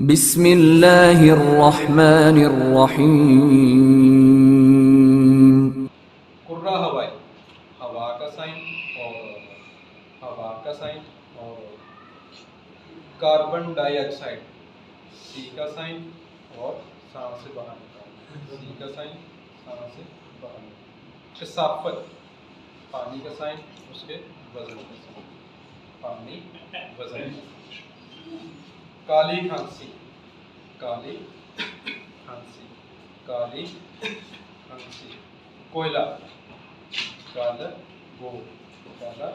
बिस्मिल्लाहिर्रहमानिर्रहीम। कुर्रा हवाई, हवा का साइन और हवा का साइन, और कार्बन डाइऑक्साइड, सी का साइन और सांस से बाहर निकालना, सी का साइन, सांस से बाहर निकालना। कसाफत, पानी का साइन, उसके वजन का साइन, पानी वजन। काली खांसी, काली खांसी, काली खांसी। कोयला, काला गो, काला